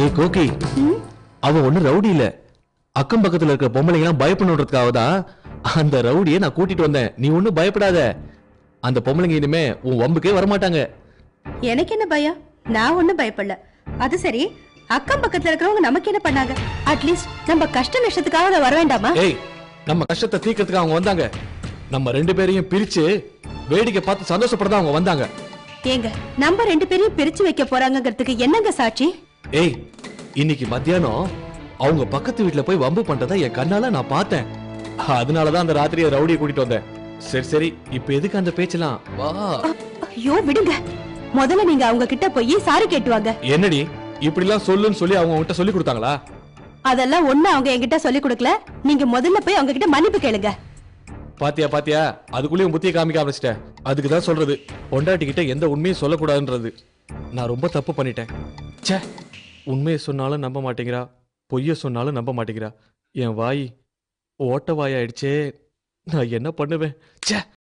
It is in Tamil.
ஏய் கோகி, அவன் ஒண்ணு ரவுடி இல்ல. அக்கம் பக்கத்துல இருக்கிற பொம்பளைங்க எல்லாம் பயப்படணுன்றதுக்காக தான் அந்த ரவுடியை நான் கூட்டிட்டு வந்தேன். நீ ஒண்ணும் பயப்படாத. அந்த பொம்பளைங்க இனிமே உன் வம்புக்கே வரமாட்டாங்க. எனக்கு என்ன பயம்? நான் ஒண்ணும் பயப்படல. அது சரி, அக்கம் பக்கத்துல இருக்கிறவங்க நமக்கு என்ன பண்ணாங்க? அட்லீஸ்ட் நம்ம கஷ்ட நஷ்டத்துக்காக வர வேண்டாமா? ஏய், நம்ம கஷ்டத்தை தீர்க்கிறதுக்கு அவங்க வந்தாங்க. நம்ம ரெண்டு பேரையும் பிரிச்சு வேடிக்கை பார்த்து சந்தோஷப்படதான் அவங்க வந்தாங்க. ஏங்க, நம்ம ரெண்டு பேரையும் பிரிச்சு வைக்க போறாங்கிறதுக்கு என்னங்க சாட்சி? ஏய், இன்னைக்கு மத்தியானம் அவங்க பக்கத்து வீட்டுல போய் வம்பு பண்றதை என் கண்ணால நான் பார்த்தேன். அதனாலதான் அந்த ராத்திரியை ரவுடியை கூட்டிட்டு வந்தேன். சரி சரி, இப்ப எதுக்கு அந்த பேச்செல்லாம்? வா. ஐயோ விடுங்க, முதல்ல நீங்க அவங்க கிட்ட போய் சாரி கேட்டுவாங்க. என்னடி இப்படி எல்லாம் சொல்லுன்னு சொல்லி அவங்க உங்ககிட்ட சொல்லி கொடுத்தாங்களா? அதெல்லாம் ஒண்ணு அவங்க என்கிட்ட சொல்லி கொடுக்கல. நீங்க முதல்ல போய் அவங்க கிட்ட மன்னிப்பு கேளுங்க. பாத்தியா பாத்தியா, அதுக்குள்ளேயும் புத்தியை காமிக்க ஆரம்பிச்சிட்டேன். அதுக்குதான் சொல்றது, பொண்டாட்டி கிட்ட எந்த உண்மையும் சொல்லக்கூடாதுன்றது. நான் ரொம்ப தப்பு பண்ணிட்டேன். ச்சே, உண்மையை சொன்னாலும் நம்ப மாட்டேங்கிறா, பொய்ய சொன்னாலும் நம்ப மாட்டேங்கிறா. என் வாய் ஓட்ட வாயாயிடுச்சே. நான் என்ன பண்ணுவேன்? ச்சே.